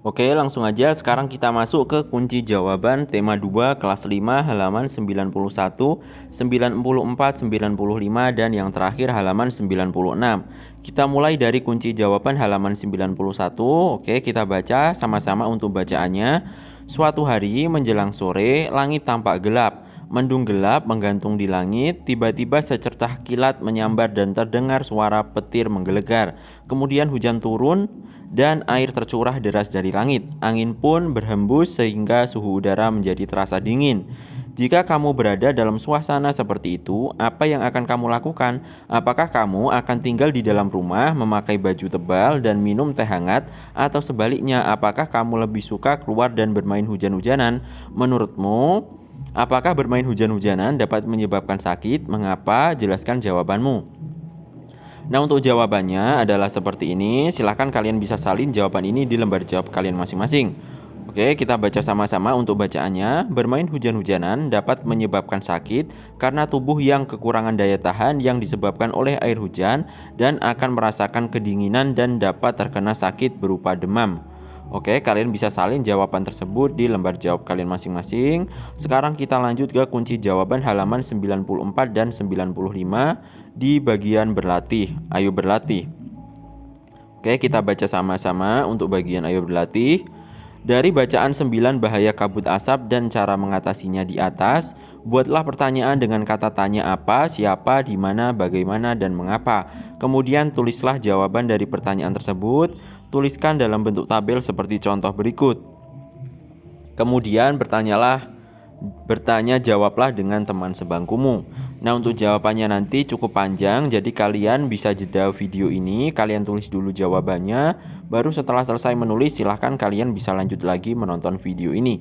Oke, langsung aja sekarang kita masuk ke kunci jawaban tema 2 kelas 5 halaman 91, 94, 95 dan yang terakhir halaman 96. Kita mulai dari kunci jawaban halaman 91. Oke, kita baca sama-sama untuk bacaannya. Suatu hari menjelang sore, langit tampak gelap. Mendung gelap menggantung di langit, tiba-tiba secercah kilat menyambar dan terdengar suara petir menggelegar. Kemudian hujan turun dan air tercurah deras dari langit. Angin pun berhembus sehingga suhu udara menjadi terasa dingin. Jika kamu berada dalam suasana seperti itu, apa yang akan kamu lakukan? Apakah kamu akan tinggal di dalam rumah, memakai baju tebal, dan minum teh hangat? Atau sebaliknya, apakah kamu lebih suka keluar dan bermain hujan-hujanan? Menurutmu, apakah bermain hujan-hujanan dapat menyebabkan sakit? Mengapa? Jelaskan jawabanmu. Nah, untuk jawabannya adalah seperti ini. Silahkan kalian bisa salin jawaban ini di lembar jawab kalian masing-masing. Oke, kita baca sama-sama untuk bacaannya. Bermain hujan-hujanan dapat menyebabkan sakit karena tubuh yang kekurangan daya tahan yang disebabkan oleh air hujan dan akan merasakan kedinginan dan dapat terkena sakit berupa demam. Oke, kalian bisa salin jawaban tersebut di lembar jawab kalian masing-masing. Sekarang kita lanjut ke kunci jawaban halaman 94 dan 95 di bagian berlatih. Ayo berlatih. Oke, kita baca sama-sama untuk bagian ayo berlatih. Dari bacaan 9 bahaya kabut asap dan cara mengatasinya di atas, buatlah pertanyaan dengan kata tanya apa, siapa, di mana, bagaimana, dan mengapa. Kemudian tulislah jawaban dari pertanyaan tersebut. Tuliskan dalam bentuk tabel seperti contoh berikut. Kemudian bertanya jawablah dengan teman sebangkumu. Nah, untuk jawabannya nanti cukup panjang, jadi kalian bisa jeda video ini, kalian tulis dulu jawabannya, baru setelah selesai menulis silahkan kalian bisa lanjut lagi menonton video ini.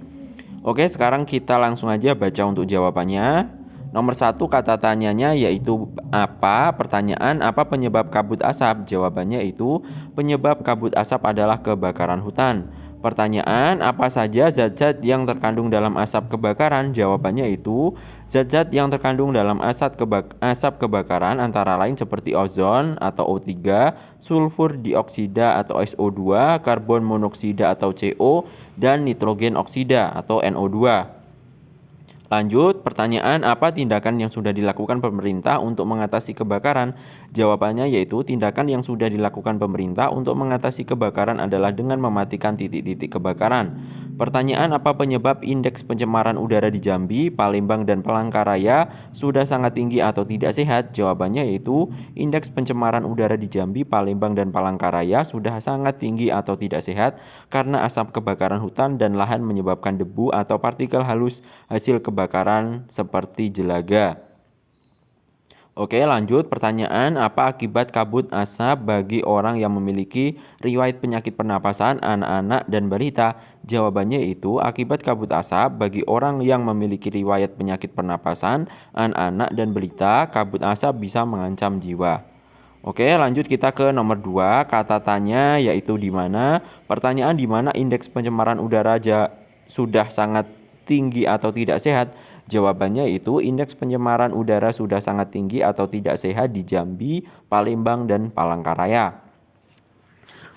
Oke, sekarang kita langsung aja baca untuk jawabannya. Nomor 1 kata tanyanya yaitu apa? Pertanyaan, apa penyebab kabut asap? Jawabannya itu penyebab kabut asap adalah kebakaran hutan. Pertanyaan, apa saja zat-zat yang terkandung dalam asap kebakaran? Jawabannya itu zat-zat yang terkandung dalam asap kebakaran antara lain seperti ozon atau O3, sulfur dioksida atau SO2, karbon monoksida atau CO, dan nitrogen oksida atau NO2. Lanjut, pertanyaan apa tindakan yang sudah dilakukan pemerintah untuk mengatasi kebakaran? Jawabannya yaitu tindakan yang sudah dilakukan pemerintah untuk mengatasi kebakaran adalah dengan mematikan titik-titik kebakaran. Pertanyaan apa penyebab indeks pencemaran udara di Jambi, Palembang, dan Palangkaraya sudah sangat tinggi atau tidak sehat? Jawabannya yaitu indeks pencemaran udara di Jambi, Palembang, dan Palangkaraya sudah sangat tinggi atau tidak sehat karena asap kebakaran hutan dan lahan menyebabkan debu atau partikel halus hasil kebakaran seperti jelaga. Oke, lanjut pertanyaan, apa akibat kabut asap bagi orang yang memiliki riwayat penyakit pernapasan, anak-anak dan balita? Jawabannya itu akibat kabut asap bagi orang yang memiliki riwayat penyakit pernapasan, anak-anak dan balita, kabut asap bisa mengancam jiwa. Oke, lanjut kita ke nomor 2, kata tanya yaitu di mana. Pertanyaan, di mana indeks pencemaran udara sudah sangat tinggi atau tidak sehat? Jawabannya itu indeks pencemaran udara sudah sangat tinggi atau tidak sehat di Jambi, Palembang, dan Palangkaraya.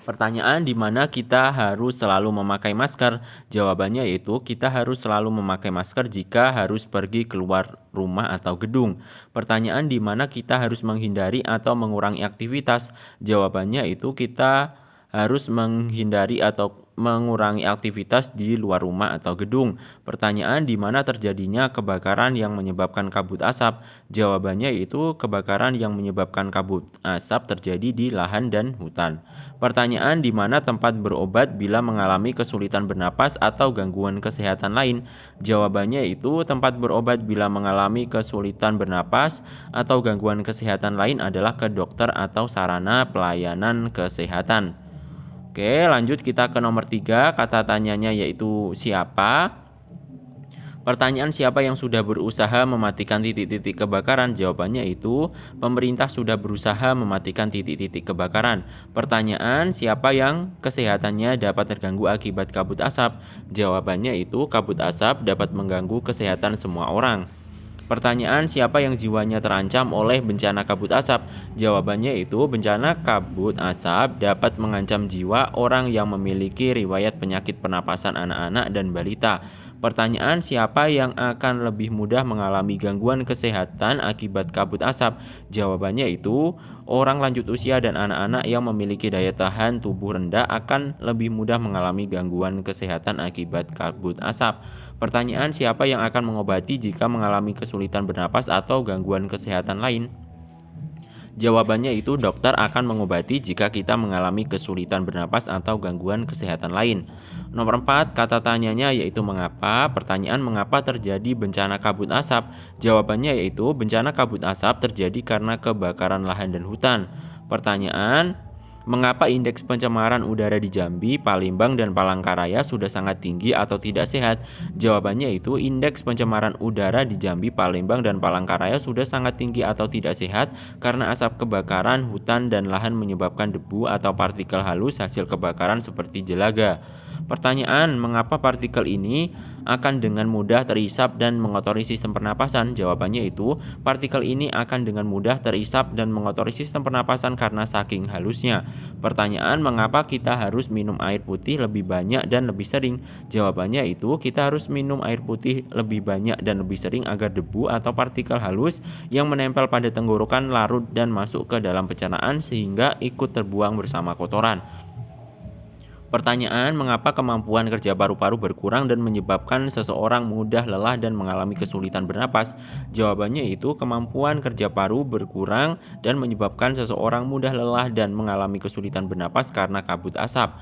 Pertanyaan, di mana kita harus selalu memakai masker? Jawabannya itu kita harus selalu memakai masker jika harus pergi keluar rumah atau gedung. Pertanyaan, di mana kita harus menghindari atau mengurangi aktivitas? Jawabannya itu kita harus menghindari atau mengurangi aktivitas di luar rumah atau gedung. Pertanyaan, di mana terjadinya kebakaran yang menyebabkan kabut asap? Jawabannya itu kebakaran yang menyebabkan kabut asap terjadi di lahan dan hutan. Pertanyaan, di mana tempat berobat bila mengalami kesulitan bernapas atau gangguan kesehatan lain? Jawabannya itu tempat berobat bila mengalami kesulitan bernapas atau gangguan kesehatan lain adalah ke dokter atau sarana pelayanan kesehatan. Oke, lanjut kita ke nomor 3, kata tanyanya yaitu siapa? Pertanyaan, siapa yang sudah berusaha mematikan titik-titik kebakaran? Jawabannya itu pemerintah sudah berusaha mematikan titik-titik kebakaran. Pertanyaan, siapa yang kesehatannya dapat terganggu akibat kabut asap? Jawabannya itu kabut asap dapat mengganggu kesehatan semua orang. Pertanyaan, siapa yang jiwanya terancam oleh bencana kabut asap? Jawabannya itu bencana kabut asap dapat mengancam jiwa orang yang memiliki riwayat penyakit pernapasan anak-anak dan balita. Pertanyaan, siapa yang akan lebih mudah mengalami gangguan kesehatan akibat kabut asap? Jawabannya itu orang lanjut usia dan anak-anak yang memiliki daya tahan tubuh rendah akan lebih mudah mengalami gangguan kesehatan akibat kabut asap. Pertanyaan, siapa yang akan mengobati jika mengalami kesulitan bernapas atau gangguan kesehatan lain? Jawabannya itu dokter akan mengobati jika kita mengalami kesulitan bernapas atau gangguan kesehatan lain. Nomor 4, kata tanyanya yaitu mengapa. Pertanyaan, mengapa terjadi bencana kabut asap? Jawabannya yaitu bencana kabut asap terjadi karena kebakaran lahan dan hutan. Pertanyaan, mengapa indeks pencemaran udara di Jambi, Palembang, dan Palangkaraya sudah sangat tinggi atau tidak sehat? Jawabannya itu indeks pencemaran udara di Jambi, Palembang, dan Palangkaraya sudah sangat tinggi atau tidak sehat karena asap kebakaran hutan dan lahan menyebabkan debu atau partikel halus hasil kebakaran seperti jelaga. Pertanyaan, mengapa partikel ini akan dengan mudah terisap dan mengotori sistem pernapasan? Jawabannya itu, partikel ini akan dengan mudah terisap dan mengotori sistem pernapasan karena saking halusnya. Pertanyaan, mengapa kita harus minum air putih lebih banyak dan lebih sering? Jawabannya itu, kita harus minum air putih lebih banyak dan lebih sering agar debu atau partikel halus yang menempel pada tenggorokan larut dan masuk ke dalam pencernaan sehingga ikut terbuang bersama kotoran. Pertanyaan, mengapa kemampuan kerja paru-paru berkurang dan menyebabkan seseorang mudah lelah dan mengalami kesulitan bernapas? Jawabannya itu kemampuan kerja paru berkurang dan menyebabkan seseorang mudah lelah dan mengalami kesulitan bernapas karena kabut asap.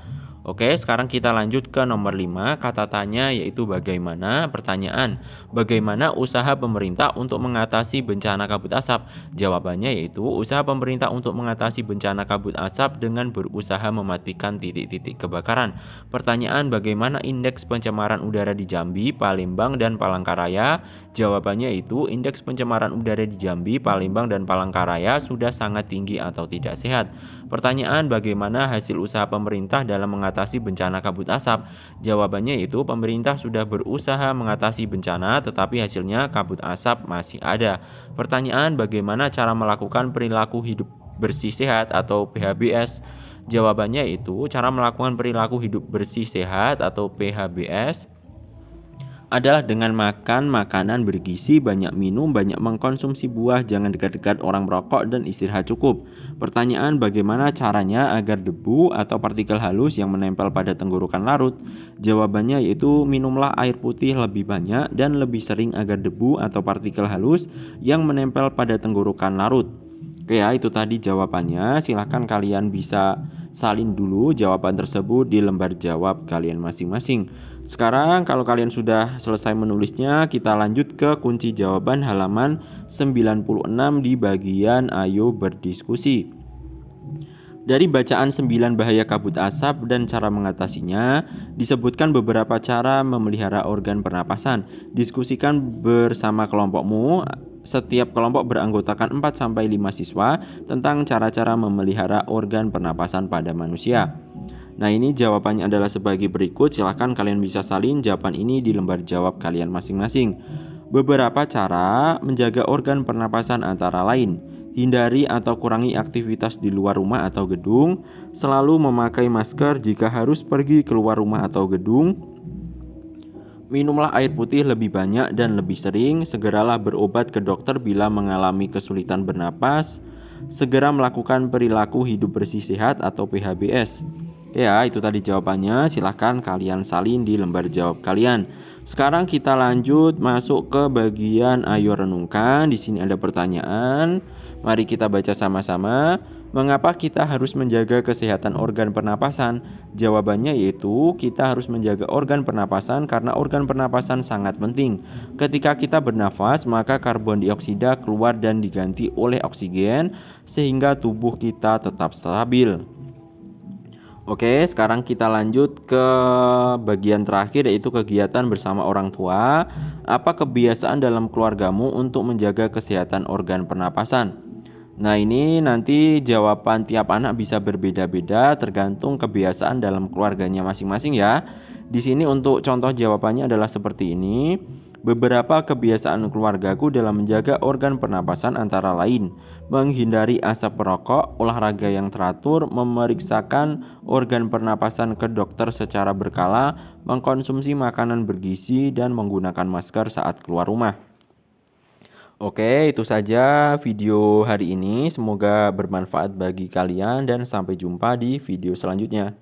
Oke, sekarang kita lanjut ke nomor 5, kata tanya yaitu bagaimana. Pertanyaan, bagaimana usaha pemerintah untuk mengatasi bencana kabut asap? Jawabannya yaitu usaha pemerintah untuk mengatasi bencana kabut asap dengan berusaha mematikan titik-titik kebakaran. Pertanyaan, bagaimana indeks pencemaran udara di Jambi, Palembang, dan Palangkaraya? Jawabannya itu indeks pencemaran udara di Jambi, Palembang, dan Palangkaraya sudah sangat tinggi atau tidak sehat. Pertanyaan, bagaimana hasil usaha pemerintah dalam mengatasi bencana kabut asap? Jawabannya itu pemerintah sudah berusaha mengatasi bencana tetapi hasilnya kabut asap masih ada. Pertanyaan, bagaimana cara melakukan perilaku hidup bersih sehat atau PHBS? Jawabannya itu cara melakukan perilaku hidup bersih sehat atau PHBS adalah dengan makan makanan bergizi, banyak minum, banyak mengkonsumsi buah, jangan dekat-dekat orang merokok, dan istirahat cukup. Pertanyaan, bagaimana caranya agar debu atau partikel halus yang menempel pada tenggorokan larut? Jawabannya yaitu minumlah air putih lebih banyak dan lebih sering agar debu atau partikel halus yang menempel pada tenggorokan larut. Oke ya, itu tadi jawabannya. Silahkan kalian bisa salin dulu jawaban tersebut di lembar jawab kalian masing-masing. Sekarang kalau kalian sudah selesai menulisnya, kita lanjut ke kunci jawaban halaman 96 di bagian ayo berdiskusi. Dari bacaan 9 bahaya kabut asap dan cara mengatasinya, disebutkan beberapa cara memelihara organ pernapasan. Diskusikan bersama kelompokmu. Setiap kelompok beranggotakan 4-5 siswa tentang cara-cara memelihara organ pernapasan pada manusia. Nah, ini jawabannya adalah sebagai berikut. Silahkan kalian bisa salin jawaban ini di lembar jawab kalian masing-masing. Beberapa cara menjaga organ pernapasan antara lain: hindari atau kurangi aktivitas di luar rumah atau gedung, selalu memakai masker jika harus pergi keluar rumah atau gedung, minumlah air putih lebih banyak dan lebih sering, segeralah berobat ke dokter bila mengalami kesulitan bernapas, segera melakukan perilaku hidup bersih sehat atau PHBS. Ya, itu tadi jawabannya. Silahkan kalian salin di lembar jawab kalian. Sekarang kita lanjut masuk ke bagian ayo renungkan. Di sini ada pertanyaan. Mari kita baca sama-sama. Mengapa kita harus menjaga kesehatan organ pernapasan? Jawabannya yaitu kita harus menjaga organ pernapasan karena organ pernapasan sangat penting. Ketika kita bernafas, maka karbon dioksida keluar dan diganti oleh oksigen sehingga tubuh kita tetap stabil. Oke, sekarang kita lanjut ke bagian terakhir yaitu kegiatan bersama orang tua. Apa kebiasaan dalam keluargamu untuk menjaga kesehatan organ pernapasan? Nah, ini nanti jawaban tiap anak bisa berbeda-beda tergantung kebiasaan dalam keluarganya masing-masing ya. Di sini untuk contoh jawabannya adalah seperti ini. Beberapa kebiasaan keluargaku dalam menjaga organ pernapasan antara lain menghindari asap rokok, olahraga yang teratur, memeriksakan organ pernapasan ke dokter secara berkala, mengkonsumsi makanan bergizi, dan menggunakan masker saat keluar rumah. Oke, itu saja video hari ini. Semoga bermanfaat bagi kalian dan sampai jumpa di video selanjutnya.